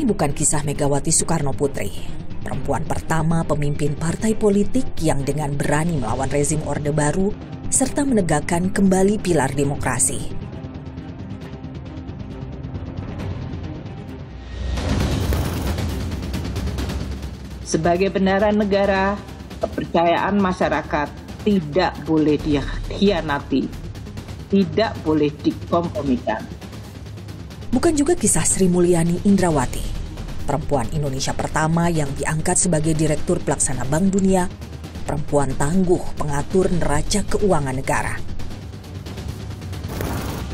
Ini bukan kisah Megawati Soekarno Putri, perempuan pertama pemimpin partai politik yang dengan berani melawan rezim Orde Baru serta menegakkan kembali pilar demokrasi. Sebagai bendahara negara, kepercayaan masyarakat tidak boleh dikhianati, tidak boleh dikompromikan. Bukan juga kisah Sri Mulyani Indrawati, perempuan Indonesia pertama yang diangkat sebagai Direktur Pelaksana Bank Dunia, perempuan tangguh pengatur neraca keuangan negara.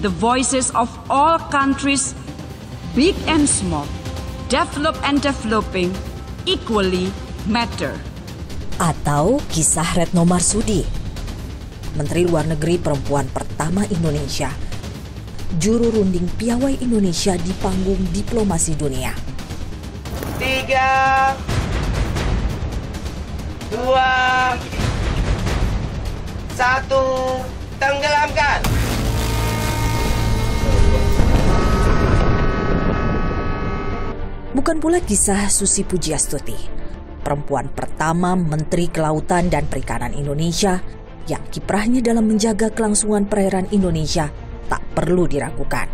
The voices of all countries, big and small, developed and developing, equally matter. Atau kisah Retno Marsudi, Menteri Luar Negeri perempuan pertama Indonesia, juru runding piawai Indonesia di panggung diplomasi dunia. 3, 2, 1, tenggelamkan. Bukan pula kisah Susi Pujiastuti, perempuan pertama Menteri Kelautan dan Perikanan Indonesia yang kiprahnya dalam menjaga kelangsungan perairan Indonesia tak perlu diragukan.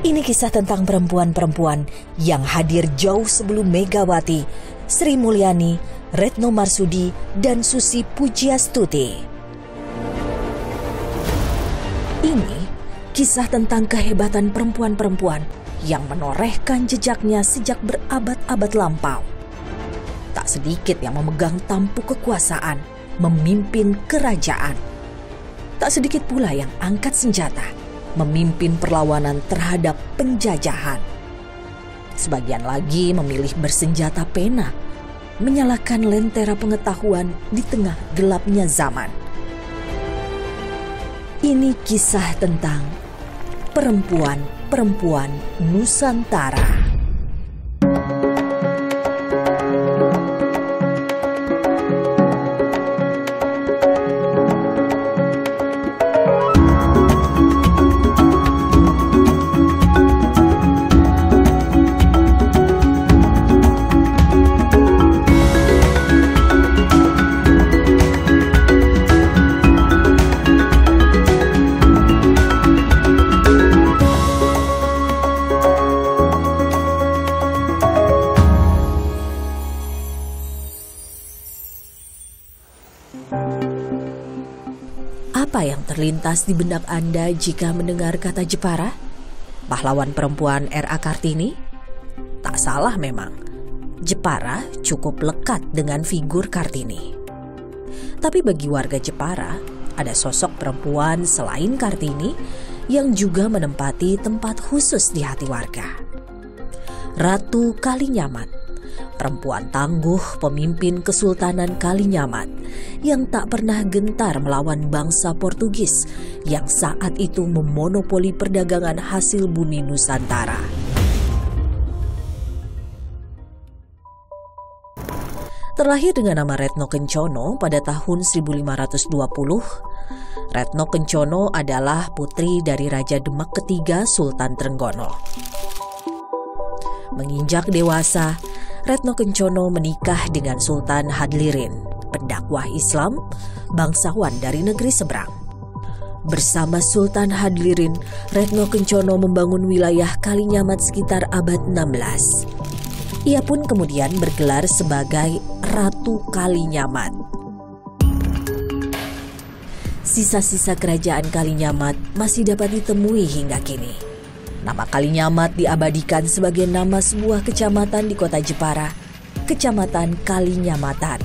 Ini kisah tentang perempuan-perempuan yang hadir jauh sebelum Megawati, Sri Mulyani, Retno Marsudi, dan Susi Pujiastuti. Ini kisah tentang kehebatan perempuan-perempuan yang menorehkan jejaknya sejak berabad-abad lampau. Tak sedikit yang memegang tampuk kekuasaan, memimpin kerajaan. Tak sedikit pula yang angkat senjata, memimpin perlawanan terhadap penjajahan. Sebagian lagi memilih bersenjata pena, menyalakan lentera pengetahuan di tengah gelapnya zaman. Ini kisah tentang perempuan-perempuan Nusantara. Apa yang terlintas di benak Anda jika mendengar kata Jepara? Pahlawan perempuan R.A. Kartini? Tak salah memang, Jepara cukup lekat dengan figur Kartini. Tapi bagi warga Jepara, ada sosok perempuan selain Kartini yang juga menempati tempat khusus di hati warga. Ratu Kalinyamat, perempuan tangguh pemimpin Kesultanan Kalinyamat yang tak pernah gentar melawan bangsa Portugis yang saat itu memonopoli perdagangan hasil bumi Nusantara. Terlahir dengan nama Retno Kencono pada tahun 1520, Retno Kencono adalah putri dari Raja Demak ketiga Sultan Trenggono. Menginjak dewasa, Retno Kencono menikah dengan Sultan Hadlirin, pendakwah Islam, bangsawan dari negeri seberang. Bersama Sultan Hadlirin, Retno Kencono membangun wilayah Kalinyamat sekitar abad 16. Ia pun kemudian bergelar sebagai Ratu Kalinyamat. Sisa-sisa kerajaan Kalinyamat masih dapat ditemui hingga kini. Nama Kalinyamat diabadikan sebagai nama sebuah kecamatan di kota Jepara, Kecamatan Kalinyamatan.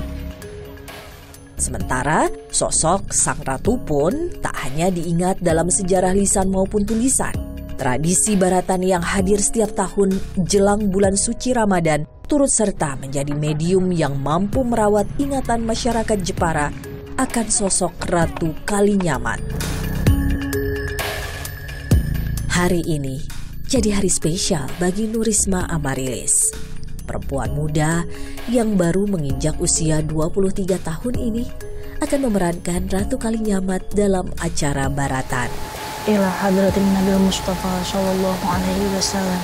Sementara sosok sang ratu pun tak hanya diingat dalam sejarah lisan maupun tulisan. Tradisi baratan yang hadir setiap tahun jelang bulan suci Ramadan turut serta menjadi medium yang mampu merawat ingatan masyarakat Jepara akan sosok Ratu Kalinyamat. Hari ini jadi hari spesial bagi Nurisma Amarilis. Perempuan muda yang baru menginjak usia 23 tahun ini akan memerankan Ratu Kalinyamat dalam acara baratan. Ila hadratin Nabi Mustafa sallallahu alaihi wasallam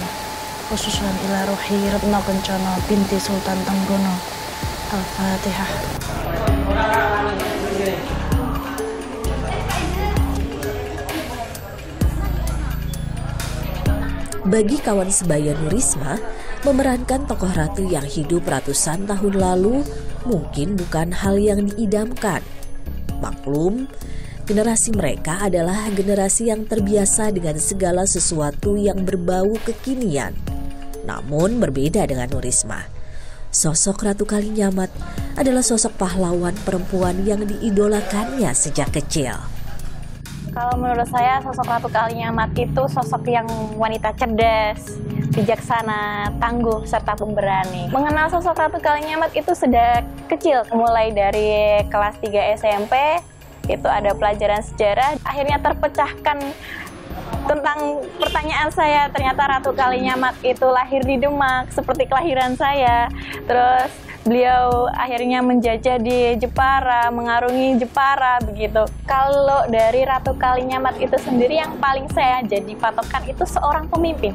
khususan ila ruhi Retno Kencana binti Sultan Tenggono. Al-Fatihah. Bagi kawan sebaya Nurisma, memerankan tokoh ratu yang hidup ratusan tahun lalu mungkin bukan hal yang diidamkan. Maklum, generasi mereka adalah generasi yang terbiasa dengan segala sesuatu yang berbau kekinian. Namun berbeda dengan Nurisma. Sosok Ratu Kalinyamat adalah sosok pahlawan perempuan yang diidolakannya sejak kecil. Kalau menurut saya sosok Ratu Kalinyamat itu sosok yang wanita cerdas, bijaksana, tangguh, serta pemberani. Mengenal sosok Ratu Kalinyamat itu sejak kecil, mulai dari kelas 3 SMP, itu ada pelajaran sejarah, akhirnya terpecahkan tentang pertanyaan saya, ternyata Ratu Kalinyamat itu lahir di Demak, seperti kelahiran saya. Terus beliau akhirnya menjajah di Jepara, mengarungi Jepara, begitu. Kalau dari Ratu Kalinyamat itu sendiri yang paling saya jadi patokan itu seorang pemimpin.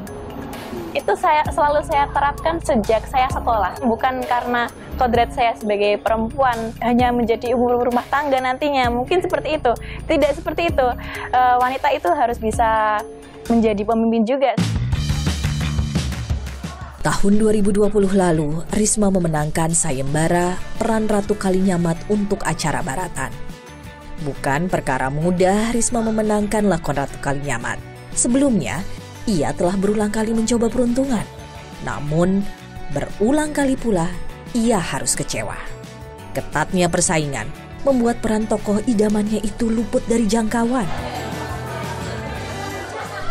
Itu selalu saya terapkan sejak saya sekolah. Bukan karena kodrat saya sebagai perempuan hanya menjadi ibu rumah tangga nantinya. Mungkin seperti itu. Tidak seperti itu. Wanita itu harus bisa menjadi pemimpin juga. Tahun 2020 lalu, Risma memenangkan sayembara peran Ratu Kalinyamat untuk acara Baratan. Bukan perkara mudah Risma memenangkan lakon Ratu Kalinyamat. Sebelumnya, ia telah berulang kali mencoba peruntungan. Namun, berulang kali pula ia harus kecewa. Ketatnya persaingan membuat peran tokoh idamannya itu luput dari jangkauan.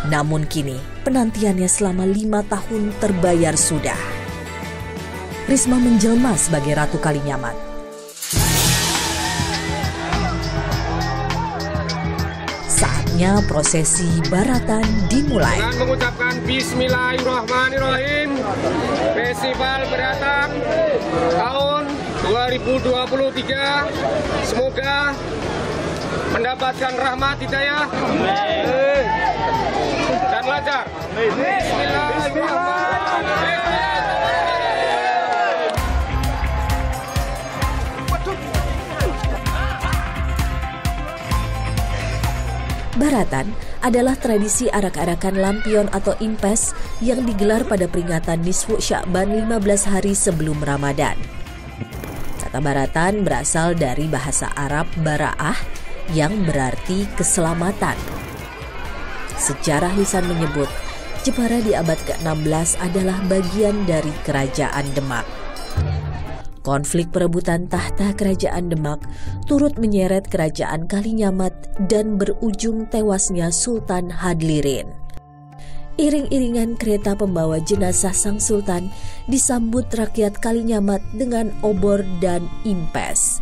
Namun kini, penantiannya selama 5 tahun terbayar sudah. Risma menjelma sebagai Ratu Kalinyamat. Saatnya prosesi Baratan dimulai. Dengan mengucapkan Bismillahirrahmanirrahim, Festival Baratan tahun 2023 semoga mendapatkan rahmat hidayah dan lancar. Bismillahirrahmanirrahim. Baratan adalah tradisi arak-arakan lampion atau impes yang digelar pada peringatan Nisfu Sya'ban 15 hari sebelum Ramadan. Kata Baratan berasal dari bahasa Arab bara'ah yang berarti keselamatan. Sejarah lisan menyebut Jepara di abad ke-16 adalah bagian dari Kerajaan Demak. Konflik perebutan tahta Kerajaan Demak turut menyeret Kerajaan Kalinyamat dan berujung tewasnya Sultan Hadlirin. Iring-iringan kereta pembawa jenazah sang sultan disambut rakyat Kalinyamat dengan obor dan impes.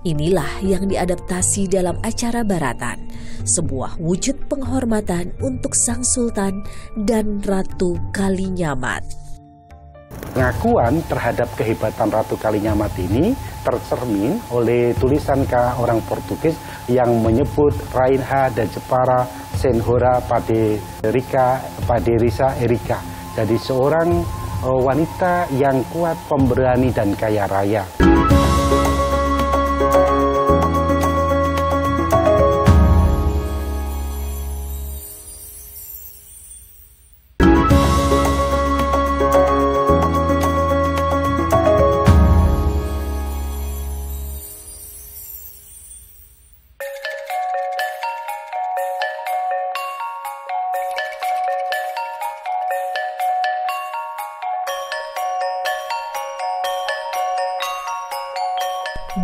Inilah yang diadaptasi dalam acara Baratan, sebuah wujud penghormatan untuk sang sultan dan Ratu Kalinyamat. Pengakuan terhadap kehebatan Ratu Kalinyamat ini tercermin oleh tulisan orang Portugis yang menyebut Rainha dan Jepara Senhora Paderisa Erika. Jadi seorang wanita yang kuat, pemberani dan kaya raya.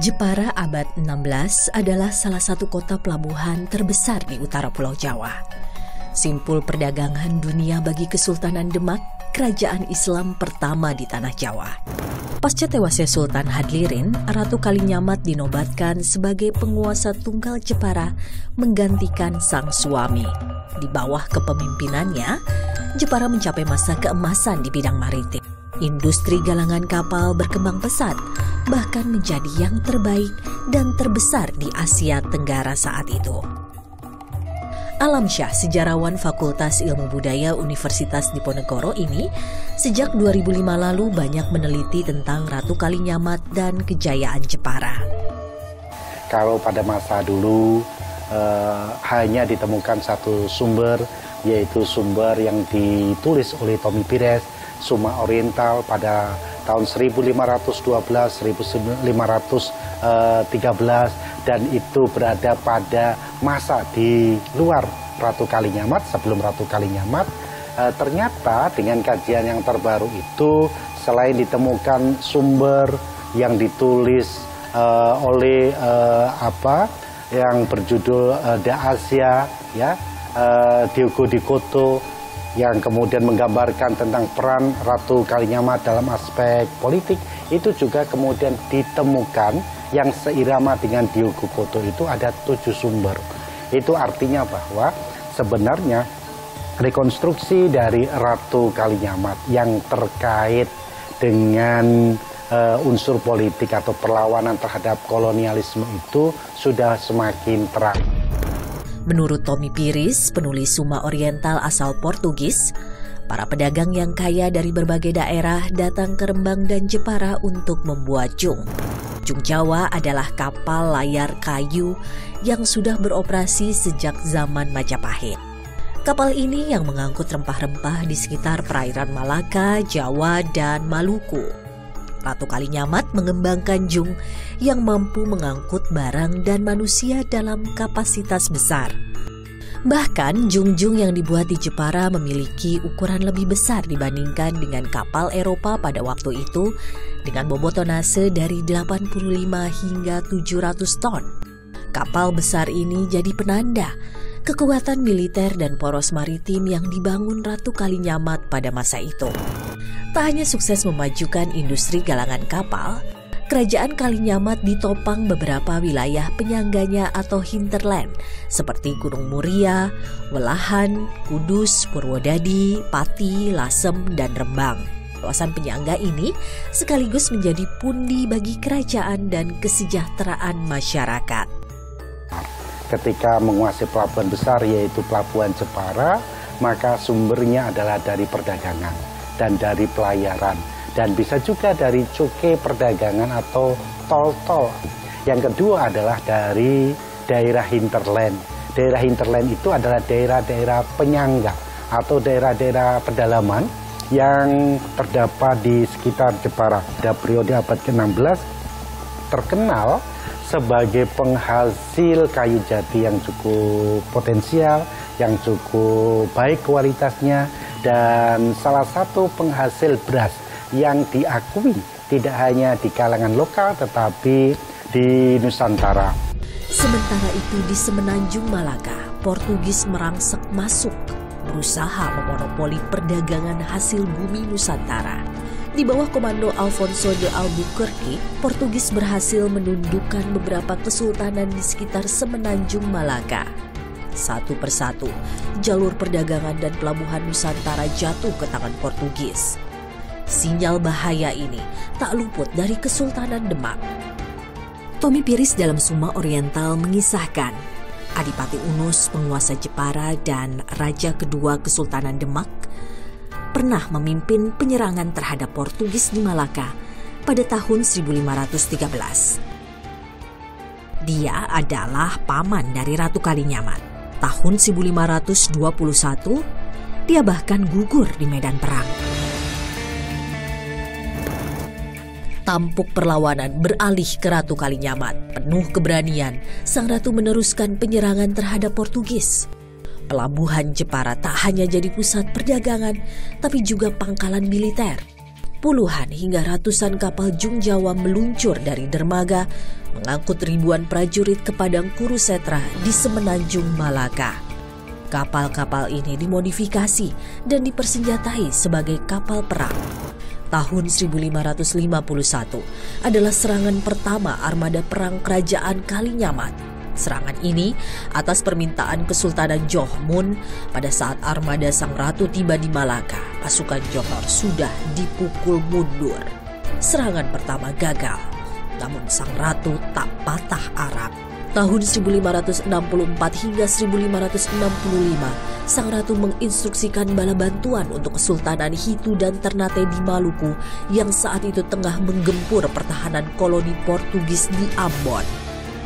Jepara abad 16 adalah salah satu kota pelabuhan terbesar di utara Pulau Jawa. Simpul perdagangan dunia bagi Kesultanan Demak, kerajaan Islam pertama di tanah Jawa. Pasca tewasnya Sultan Hadlirin, Ratu Kalinyamat dinobatkan sebagai penguasa tunggal Jepara menggantikan sang suami. Di bawah kepemimpinannya, Jepara mencapai masa keemasan di bidang maritim. Industri galangan kapal berkembang pesat, bahkan menjadi yang terbaik dan terbesar di Asia Tenggara saat itu. Alamsyah, sejarawan Fakultas Ilmu Budaya Universitas Diponegoro ini, sejak 2005 lalu banyak meneliti tentang Ratu Kalinyamat dan kejayaan Jepara. Kalau pada masa dulu hanya ditemukan satu sumber, yaitu sumber yang ditulis oleh Tommy Pires, Suma Oriental pada tahun 1512-1513, dan itu berada pada masa di luar Ratu Kalinyamat, sebelum Ratu Kalinyamat. Ternyata dengan kajian yang terbaru itu, selain ditemukan sumber yang ditulis oleh yang berjudul Da Asia, ya, Diogo Dikoto, yang kemudian menggambarkan tentang peran Ratu Kalinyamat dalam aspek politik, itu juga kemudian ditemukan yang seirama dengan Diogo Dikoto itu ada 7 sumber. Itu artinya bahwa sebenarnya rekonstruksi dari Ratu Kalinyamat yang terkait dengan unsur politik atau perlawanan terhadap kolonialisme itu sudah semakin terang. Menurut Tommy Pires, penulis Suma Oriental asal Portugis, para pedagang yang kaya dari berbagai daerah datang ke Rembang dan Jepara untuk membuat jung. Jung Jawa adalah kapal layar kayu yang sudah beroperasi sejak zaman Majapahit. Kapal ini yang mengangkut rempah-rempah di sekitar perairan Malaka, Jawa, dan Maluku. Ratu Kalinyamat mengembangkan jung yang mampu mengangkut barang dan manusia dalam kapasitas besar. Bahkan jung-jung yang dibuat di Jepara memiliki ukuran lebih besar dibandingkan dengan kapal Eropa pada waktu itu, dengan bobot tonnase dari 85 hingga 700 ton. Kapal besar ini jadi penanda kekuatan militer dan poros maritim yang dibangun Ratu Kalinyamat pada masa itu. Tak hanya sukses memajukan industri galangan kapal, Kerajaan Kalinyamat ditopang beberapa wilayah penyangganya atau hinterland seperti Gunung Muria, Welahan, Kudus, Purwodadi, Pati, Lasem, dan Rembang. Kawasan penyangga ini sekaligus menjadi pundi bagi kerajaan dan kesejahteraan masyarakat. Ketika menguasai pelabuhan besar yaitu Pelabuhan Jepara, maka sumbernya adalah dari perdagangan dan dari pelayaran, dan bisa juga dari cukai perdagangan atau tol-tol. Yang kedua adalah dari daerah hinterland. Daerah hinterland itu adalah daerah-daerah penyangga atau daerah-daerah pedalaman yang terdapat di sekitar Jepara. Pada periode abad ke-16 terkenal sebagai penghasil kayu jati yang cukup potensial, yang cukup baik kualitasnya, dan salah satu penghasil beras yang diakui tidak hanya di kalangan lokal tetapi di Nusantara. Sementara itu di Semenanjung Malaka, Portugis merangsek masuk, berusaha memonopoli perdagangan hasil bumi Nusantara. Di bawah komando Alfonso de Albuquerque, Portugis berhasil menundukkan beberapa kesultanan di sekitar Semenanjung Malaka. Satu persatu, jalur perdagangan dan pelabuhan Nusantara jatuh ke tangan Portugis. Sinyal bahaya ini tak luput dari Kesultanan Demak. Tommy Pires dalam Suma Oriental mengisahkan, Adipati Unus, penguasa Jepara dan Raja kedua Kesultanan Demak, pernah memimpin penyerangan terhadap Portugis di Malaka pada tahun 1513. Dia adalah paman dari Ratu Kalinyamat. Tahun 1521, dia bahkan gugur di medan perang. Tampuk perlawanan beralih ke Ratu Kalinyamat. Penuh keberanian, sang ratu meneruskan penyerangan terhadap Portugis. Pelabuhan Jepara tak hanya jadi pusat perdagangan, tapi juga pangkalan militer. Puluhan hingga ratusan kapal Jung Jawa meluncur dari dermaga, mengangkut ribuan prajurit ke padang Kurusetra di Semenanjung Malaka. Kapal-kapal ini dimodifikasi dan dipersenjatai sebagai kapal perang. Tahun 1551 adalah serangan pertama armada perang kerajaan Kalinyamat. Serangan ini atas permintaan Kesultanan Johmun pada saat armada sang ratu tiba di Malaka. Pasukan Johor sudah dipukul mundur. Serangan pertama gagal, namun sang ratu tak patah arang. Tahun 1564 hingga 1565, Sang Ratu menginstruksikan bala bantuan untuk Kesultanan Hitu dan Ternate di Maluku yang saat itu tengah menggempur pertahanan koloni Portugis di Ambon.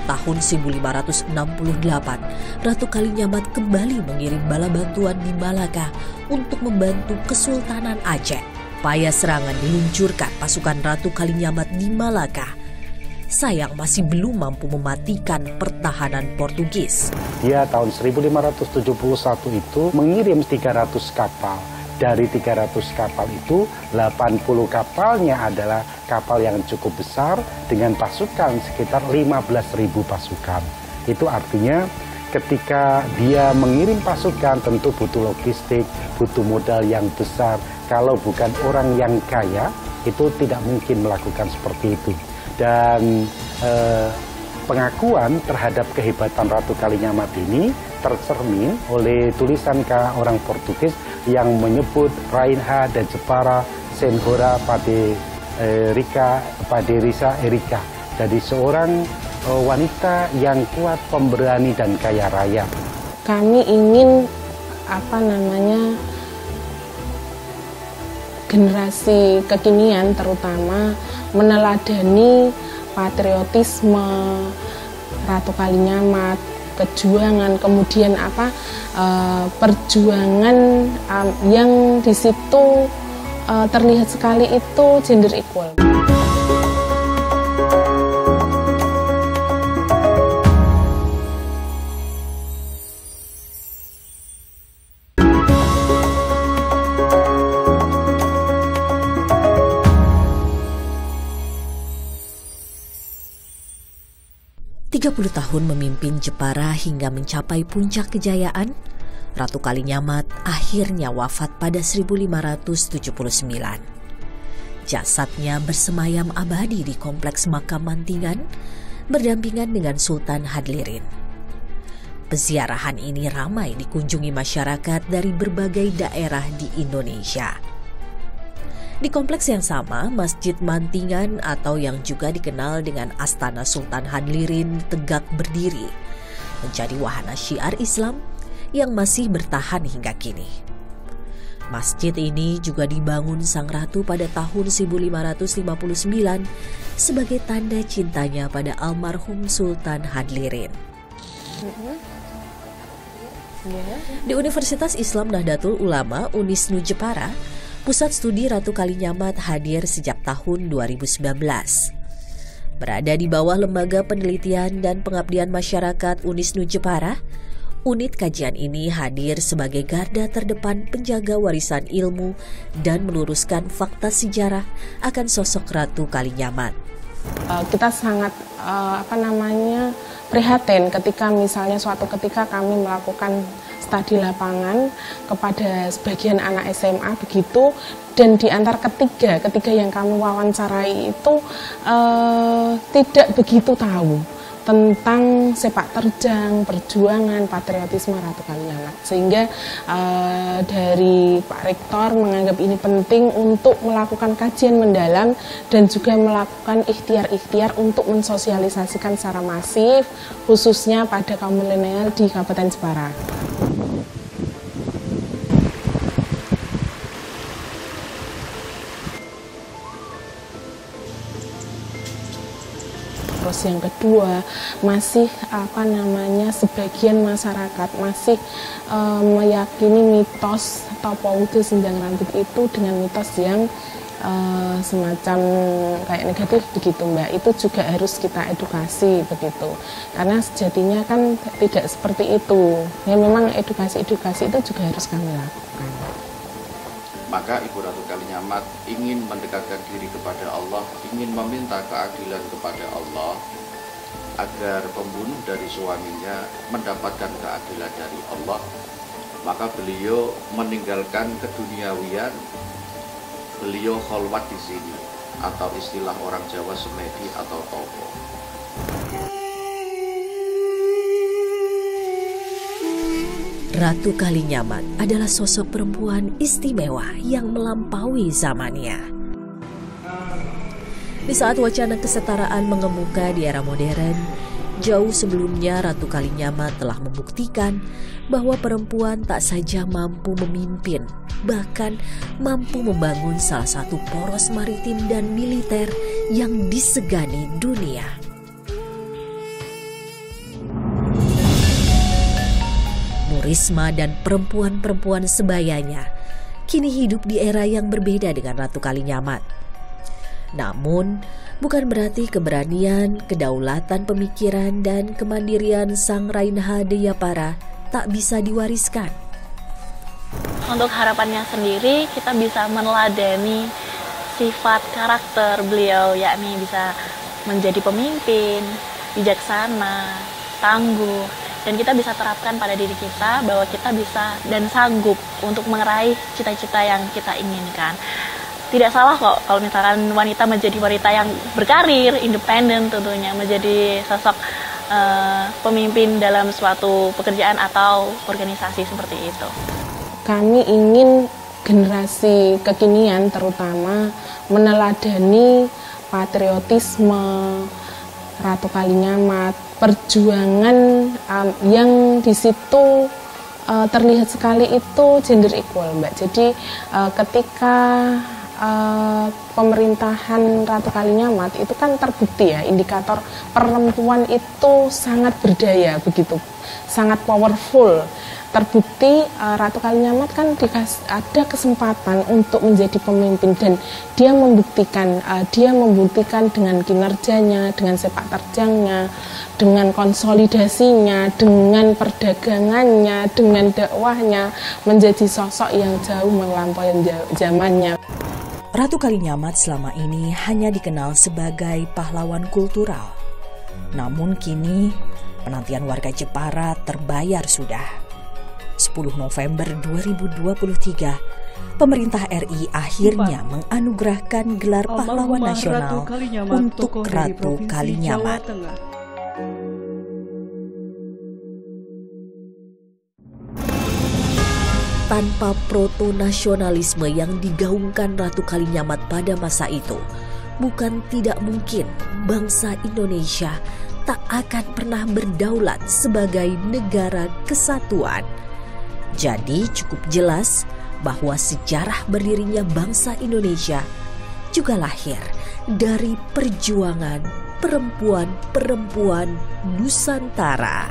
Tahun 1568, Ratu Kalinyamat kembali mengirim bala bantuan di Malaka untuk membantu Kesultanan Aceh. Upaya serangan diluncurkan pasukan Ratu Kalinyamat di Malaka. Sayang masih belum mampu mematikan pertahanan Portugis. Dia tahun 1571 itu mengirim 300 kapal. Dari 300 kapal itu, 80 kapalnya adalah kapal yang cukup besar dengan pasukan sekitar 15.000 pasukan. Itu artinya ketika dia mengirim pasukan tentu butuh logistik, butuh modal yang besar. Kalau bukan orang yang kaya, itu tidak mungkin melakukan seperti itu. Dan pengakuan terhadap kehebatan Ratu Kalinyamat ini tercermin oleh tulisan orang Portugis yang menyebut Rainha dan Jepara Senhora Paderisa Erika. Jadi seorang wanita yang kuat, pemberani dan kaya raya. Kami ingin generasi kekinian terutama meneladani patriotisme Ratu Kalinyamat, kejuangan, kemudian perjuangan yang di situ terlihat sekali itu gender equal. Tahun memimpin Jepara hingga mencapai puncak kejayaan, Ratu Kalinyamat akhirnya wafat pada 1579. Jasadnya bersemayam abadi di kompleks makam Mantingan, berdampingan dengan Sultan Hadlirin. Peziarahan ini ramai dikunjungi masyarakat dari berbagai daerah di Indonesia. Di kompleks yang sama, Masjid Mantingan atau yang juga dikenal dengan Astana Sultan Hadlirin tegak berdiri, menjadi wahana syiar Islam yang masih bertahan hingga kini. Masjid ini juga dibangun Sang Ratu pada tahun 1559 sebagai tanda cintanya pada almarhum Sultan Hadlirin. Di Universitas Islam Nahdlatul Ulama Unisnu Jepara, Pusat Studi Ratu Kalinyamat hadir sejak tahun 2019. Berada di bawah Lembaga Penelitian dan Pengabdian Masyarakat Unisnu Jepara, unit kajian ini hadir sebagai garda terdepan penjaga warisan ilmu dan meluruskan fakta sejarah akan sosok Ratu Kalinyamat. Kita sangat prihatin ketika misalnya suatu ketika kami melakukan studi lapangan kepada sebagian anak SMA begitu, dan di antara ketiga yang kami wawancarai itu tidak begitu tahu tentang sepak terjang, perjuangan, patriotisme Ratu Kalinyamat. Sehingga dari Pak Rektor menganggap ini penting untuk melakukan kajian mendalam dan juga melakukan ikhtiar-ikhtiar untuk mensosialisasikan secara masif, khususnya pada kaum milenial di Kabupaten Jepara. Terus yang kedua, masih sebagian masyarakat masih meyakini mitos atau paude Sindang Rantit itu dengan mitos yang semacam kayak negatif begitu, Mbak. Itu juga harus kita edukasi begitu, karena sejatinya kan tidak seperti itu. Ya memang edukasi itu juga harus kami lakukan. Maka Ibu Ratu Kalinyamat ingin mendekatkan diri kepada Allah, ingin meminta keadilan kepada Allah agar pembunuh dari suaminya mendapatkan keadilan dari Allah. Maka beliau meninggalkan keduniawian, beliau kholwat di sini, atau istilah orang Jawa semedi atau topo. Ratu Kalinyamat adalah sosok perempuan istimewa yang melampaui zamannya. Di saat wacana kesetaraan mengemuka di era modern, Jauh sebelumnya Ratu Kalinyamat telah membuktikan bahwa perempuan tak saja mampu memimpin, bahkan mampu membangun salah satu poros maritim dan militer yang disegani dunia. Risma dan perempuan-perempuan sebayanya kini hidup di era yang berbeda dengan Ratu Kalinyamat. Namun, bukan berarti keberanian, kedaulatan pemikiran, dan kemandirian Sang Rainha Deyapara tak bisa diwariskan. Untuk harapannya sendiri, kita bisa meneladani sifat karakter beliau, yakni bisa menjadi pemimpin, bijaksana, tangguh, dan kita bisa terapkan pada diri kita bahwa kita bisa dan sanggup untuk meraih cita-cita yang kita inginkan. Tidak salah kok kalau misalkan wanita menjadi wanita yang berkarir, independen tentunya, menjadi sosok pemimpin dalam suatu pekerjaan atau organisasi seperti itu. Kami ingin generasi kekinian terutama meneladani patriotisme Ratu Kalinyamat, perjuangan yang di situ terlihat sekali itu gender equal, Mbak. Jadi ketika pemerintahan Ratu Kalinyamat itu kan terbukti ya, indikator perempuan itu sangat berdaya begitu, sangat powerful. Terbukti Ratu Kalinyamat kan ada kesempatan untuk menjadi pemimpin dan dia membuktikan dengan kinerjanya, dengan sepak terjangnya, dengan konsolidasinya, dengan perdagangannya, dengan dakwahnya menjadi sosok yang jauh melampaui zamannya. Ratu Kalinyamat selama ini hanya dikenal sebagai pahlawan kultural. Namun kini penantian warga Jepara terbayar sudah. 10 November 2023, pemerintah RI akhirnya menganugerahkan gelar pahlawan nasional untuk Ratu Kalinyamat. Tanpa proto-nasionalisme yang digaungkan Ratu Kalinyamat pada masa itu, bukan tidak mungkin bangsa Indonesia tak akan pernah berdaulat sebagai negara kesatuan. Jadi cukup jelas bahwa sejarah berdirinya bangsa Indonesia juga lahir dari perjuangan perempuan-perempuan Nusantara.